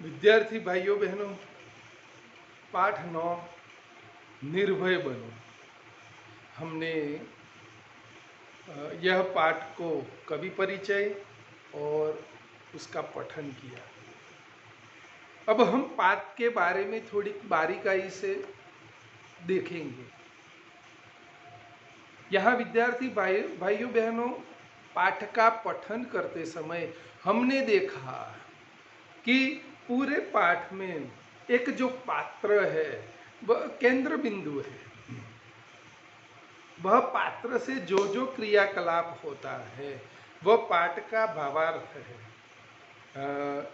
विद्यार्थी भाइयों बहनों, पाठ 9 निर्भय बनो। हमने यह पाठ को कवि परिचय और उसका पठन किया। अब हम पाठ के बारे में थोड़ी बारीकाई से देखेंगे। यहाँ विद्यार्थी भाइयों बहनों, पाठ का पठन करते समय हमने देखा कि पूरे पाठ में एक जो पात्र है वह केंद्र बिंदु है। वह पात्र से जो जो क्रियाकलाप होता है वह पाठ का भावार्थ है।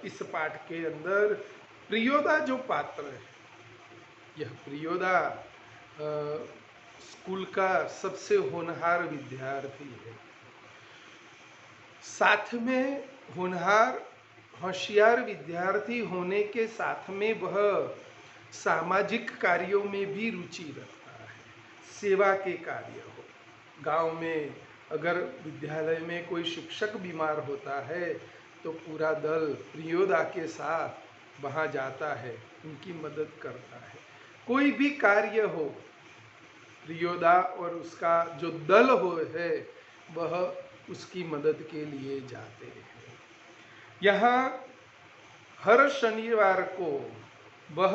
इस पाठ के अंदर प्रियोदा जो पात्र है, यह प्रियोदा स्कूल का सबसे होनहार विद्यार्थी है। साथ में होनहार होशियार विद्यार्थी होने के साथ में वह सामाजिक कार्यों में भी रुचि रखता है। सेवा के कार्य हो, गांव में अगर विद्यालय में कोई शिक्षक बीमार होता है तो पूरा दल प्रियोदा के साथ वहाँ जाता है, उनकी मदद करता है। कोई भी कार्य हो, प्रियोदा और उसका जो दल हो है वह उसकी मदद के लिए जाते हैं। यहाँ हर शनिवार को वह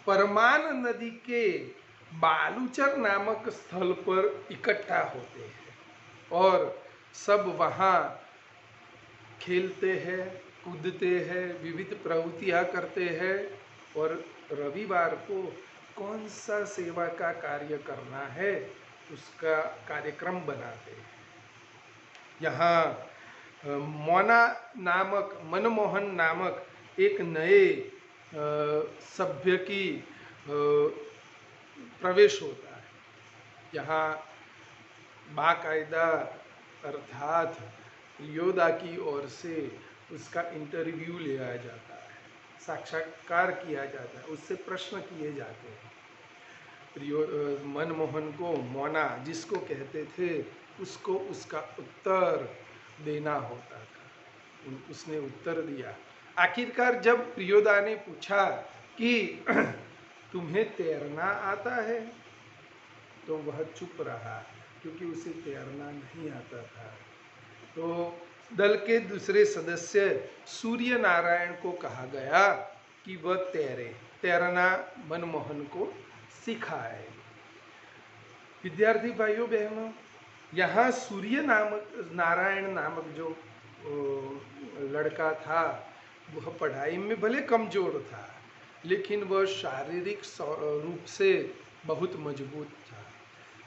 परमान नदी के बालूचर नामक स्थल पर इकट्ठा होते हैं और सब वहाँ खेलते हैं, कूदते हैं, विविध प्रवृत्तियाँ करते हैं और रविवार को कौन सा सेवा का कार्य करना है उसका कार्यक्रम बनाते हैं। यहाँ मनमोहन नामक एक नए सभ्य की प्रवेश होता है। यहाँ बाकायदा अर्थात प्रियोदा की ओर से उसका इंटरव्यू लिया जाता है, साक्षात्कार किया जाता है, उससे प्रश्न किए जाते हैं। मनमोहन को मोना जिसको कहते थे उसको उसका उत्तर देना होता था। उसने उत्तर दिया। आखिरकार जब प्रियोदा ने पूछा कि तुम्हें तैरना आता है, तो वह चुप रहा क्योंकि उसे तैरना नहीं आता था। तो दल के दूसरे सदस्य सूर्य नारायण को कहा गया कि वह तैरना मनमोहन को सिखाए। विद्यार्थी भाइयों बहनों, यहाँ सूर्य नारायण नामक जो लड़का था वह पढ़ाई में भले कमजोर था, लेकिन वह शारीरिक रूप से बहुत मजबूत था।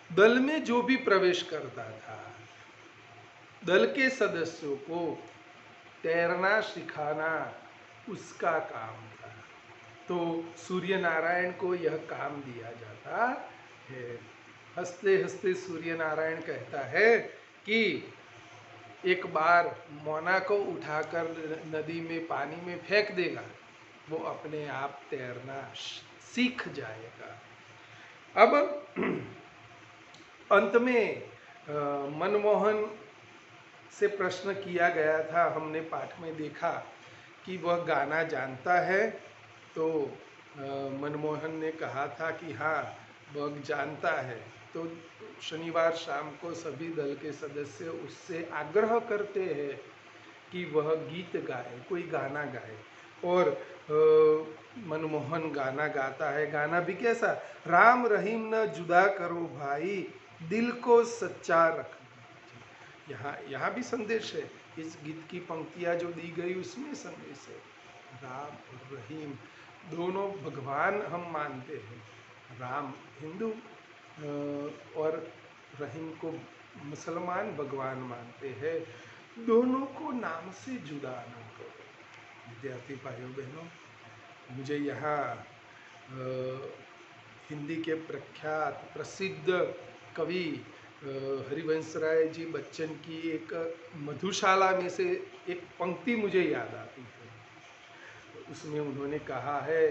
दल में जो भी प्रवेश करता था, दल के सदस्यों को तैरना सिखाना उसका काम था। तो सूर्य नारायण को यह काम दिया जाता है। हंसते हंसते सूर्य नारायण कहता है कि एक बार मोना को उठाकर नदी में पानी में फेंक देगा, वो अपने आप तैरना सीख जाएगा। अब अंत में मनमोहन से प्रश्न किया गया था, हमने पाठ में देखा कि वह गाना जानता है। तो मनमोहन ने कहा था कि हाँ वह जानता है। तो शनिवार शाम को सभी दल के सदस्य उससे आग्रह करते हैं कि वह गीत गाए, कोई गाना गाए। और मनमोहन गाना गाता है। गाना भी कैसा? राम रहीम न जुदा करो भाई, दिल को सच्चा रखना। यहाँ भी संदेश है। इस गीत की पंक्तियाँ जो दी गई उसमें संदेश है। राम और रहीम दोनों भगवान हम मानते हैं। राम हिंदू और रहीम को मुसलमान भगवान मानते हैं। दोनों को नाम से जुदा न करो। विद्यार्थी भाइयों बहनों, मुझे यहाँ हिंदी के प्रख्यात प्रसिद्ध कवि हरिवंश राय जी बच्चन की एक मधुशाला में से एक पंक्ति मुझे याद आती है। उसमें उन्होंने कहा है,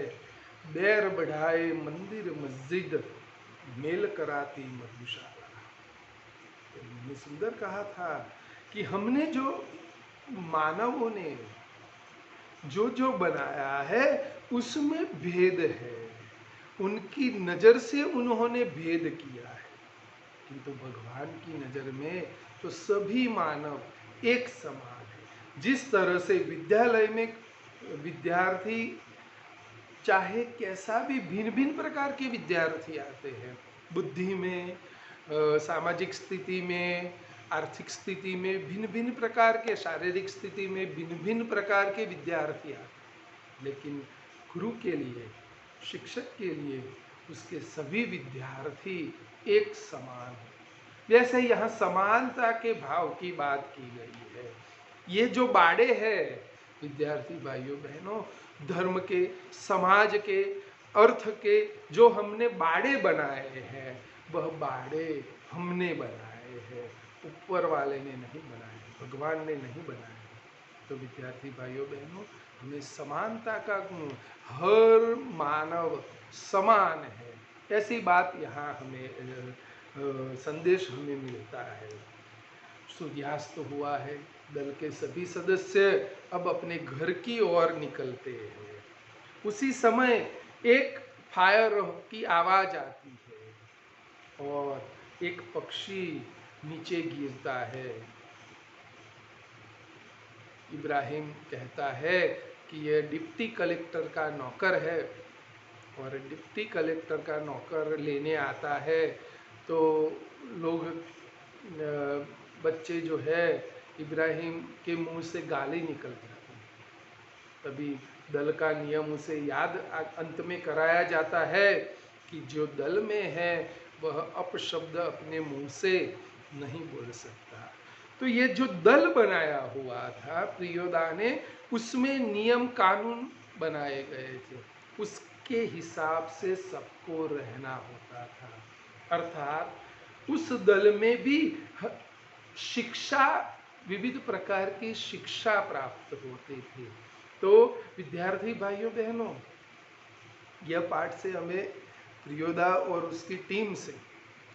बैर बढ़ाए मंदिर मस्जिद, मेल कराती मधुशाला। तो उन्होंने सुंदर कहा था कि हमने जो मानवों ने जो जो बनाया है उसमें भेद है, उनकी नज़र से उन्होंने भेद किया है। किंतु भगवान की नज़र में तो सभी मानव एक समान है। जिस तरह से विद्यालय में विद्यार्थी चाहे कैसा भी भिन्न भिन्न प्रकार के विद्यार्थी आते हैं, बुद्धि में, सामाजिक स्थिति में, आर्थिक स्थिति में भिन्न भिन्न प्रकार के, शारीरिक स्थिति में भिन्न भिन्न प्रकार के विद्यार्थी आते हैं, लेकिन गुरु के लिए, शिक्षक के लिए उसके सभी विद्यार्थी एक समान हैं। जैसे यहाँ समानता के भाव की बात की गई है। ये जो बाड़े हैं विद्यार्थी भाइयों बहनों, धर्म के, समाज के, अर्थ के जो हमने बाड़े बनाए हैं, वह बाड़े हमने बनाए हैं, ऊपर वाले ने नहीं बनाए, भगवान ने नहीं बनाए। तो विद्यार्थी भाइयों बहनों, हमें समानता का गुण, हर मानव समान है, ऐसी बात यहाँ हमें संदेश हमें मिलता है। सूर्यास्त हुआ है, दल के सभी सदस्य अब अपने घर की ओर निकलते हैं। उसी समय एक फायर की आवाज आती है और एक पक्षी नीचे गिरता है। इब्राहिम कहता है कि यह डिप्टी कलेक्टर का नौकर है, और डिप्टी कलेक्टर का नौकर लेने आता है तो लोग, बच्चे जो है इब्राहिम के मुंह से गाली निकल जाती है। तभी दल का नियम उसे याद अंत में कराया जाता है कि जो दल में है वह अपशब्द अपने मुंह से नहीं बोल सकता। तो ये जो दल बनाया हुआ था प्रियोदा ने, उसमें नियम कानून बनाए गए थे, उसके हिसाब से सबको रहना होता था। अर्थात उस दल में भी शिक्षा, विविध प्रकार की शिक्षा प्राप्त होती थी। तो विद्यार्थी भाइयों बहनों, यह पाठ से हमें, प्रियोदा और उसकी टीम से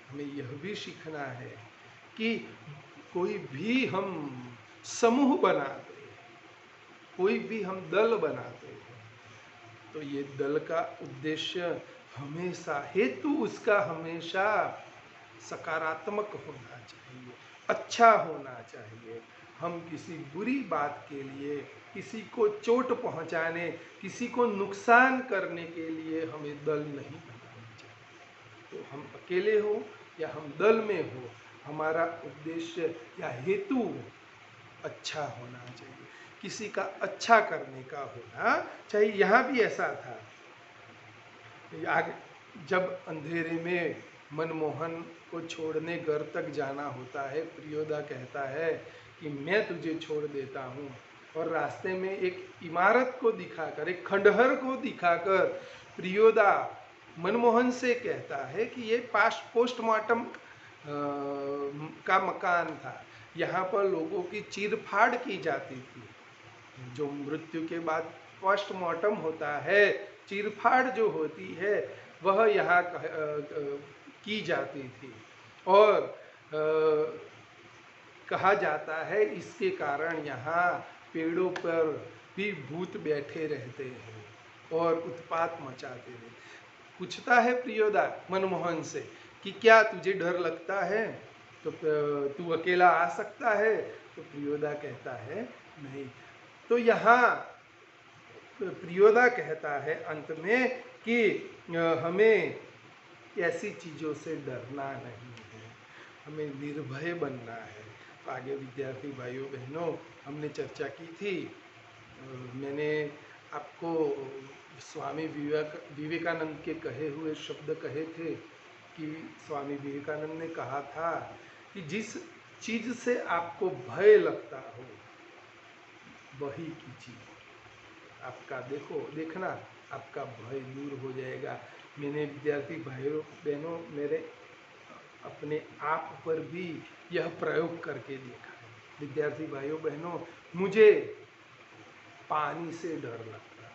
हमें यह भी सीखना है कि कोई भी हम समूह बनाते हैं, कोई भी हम दल बनाते हैं, तो ये दल का उद्देश्य हमेशा, हेतु उसका हमेशा सकारात्मक होना चाहिए, अच्छा होना चाहिए। हम किसी बुरी बात के लिए, किसी को चोट पहुंचाने, किसी को नुकसान करने के लिए हमें दल नहीं बनाना चाहिए। तो हम अकेले हो या हम दल में हो, हमारा उद्देश्य या हेतु अच्छा होना चाहिए, किसी का अच्छा करने का होना चाहिए। यहाँ भी ऐसा था, जब अंधेरे में मनमोहन को छोड़ने घर तक जाना होता है, प्रियोदा कहता है कि मैं तुझे छोड़ देता हूँ, और रास्ते में एक इमारत को दिखाकर, एक खंडहर को दिखाकर प्रियोदा मनमोहन से कहता है कि ये पोस्टमार्टम का मकान था, यहाँ पर लोगों की चीरफाड़ की जाती थी। जो मृत्यु के बाद पोस्टमार्टम होता है, चीरफाड़ जो होती है, वह यहाँ की जाती थी। और कहा जाता है इसके कारण यहाँ पेड़ों पर भी भूत बैठे रहते हैं और उत्पात मचाते रहते। पूछता है प्रियोदा मनमोहन से कि क्या तुझे डर लगता है, तो तू अकेला आ सकता है? तो प्रियोदा कहता है नहीं। तो यहाँ प्रियोदा कहता है अंत में कि हमें ऐसी चीज़ों से डरना नहीं है, हमें निर्भय बनना है। तो आगे विद्यार्थी भाइयों बहनों, हमने चर्चा की थी, मैंने आपको स्वामी विवेकानंद के कहे हुए शब्द कहे थे कि स्वामी विवेकानंद ने कहा था कि जिस चीज़ से आपको भय लगता हो वही कीजिए, आपका देखना आपका भय दूर हो जाएगा। मैंने विद्यार्थी भाइयों बहनों, मेरे अपने आप पर भी यह प्रयोग करके देखा है। विद्यार्थी भाइयों बहनों, मुझे पानी से डर लगता है।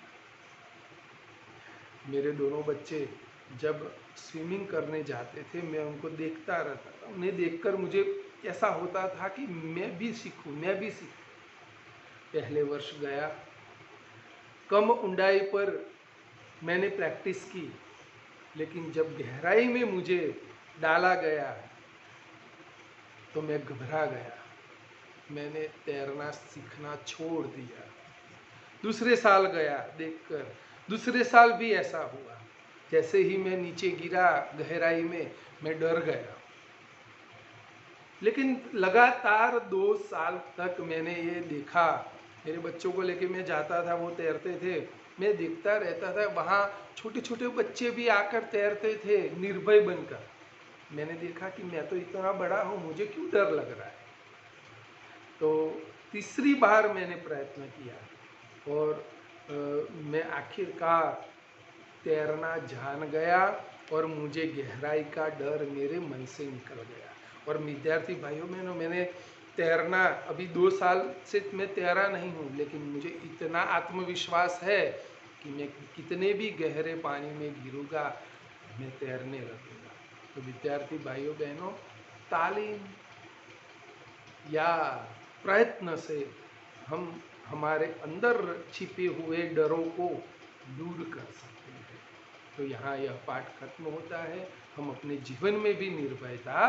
मेरे दोनों बच्चे जब स्विमिंग करने जाते थे, मैं उनको देखता रहता था, उन्हें देखकर मुझे ऐसा होता था कि मैं भी सीखूं। पहले वर्ष गया। कम ऊंडाई पर मैंने प्रैक्टिस की, लेकिन जब गहराई में मुझे डाला गया तो मैं घबरा गया। मैंने तैरना सीखना छोड़ दिया। दूसरे साल गया देखकर, दूसरे साल भी ऐसा हुआ। जैसे ही मैं नीचे गिरा गहराई में, मैं डर गया। लेकिन लगातार 2 साल तक मैंने ये देखा। मेरे बच्चों को लेके मैं जाता था, वो तैरते थे, मैं देखता रहता था। वहाँ छोटे छोटे बच्चे भी आकर तैरते थे निर्भय बनकर। मैंने देखा कि मैं तो इतना बड़ा हूँ, मुझे क्यों डर लग रहा है। तो तीसरी बार मैंने प्रयत्न किया और मैं आखिरकार तैरना जान गया और मुझे गहराई का डर मेरे मन से निकल गया। और विद्यार्थी भाइयों बहनों, मैंने तैरना अभी 2 साल से मैं तैरा नहीं हूँ, लेकिन मुझे इतना आत्मविश्वास है कि मैं कितने भी गहरे पानी में गिरूंगा, मैं तैरने लगूंगा। तो विद्यार्थी भाइयों बहनों, तालीम या प्रयत्न से हम हमारे अंदर छिपे हुए डरों को दूर कर सकते हैं। तो यहाँ यह पाठ खत्म होता है। हम अपने जीवन में भी निर्भयता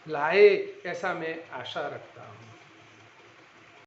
लाए, ऐसा मैं आशा रखता हूँ।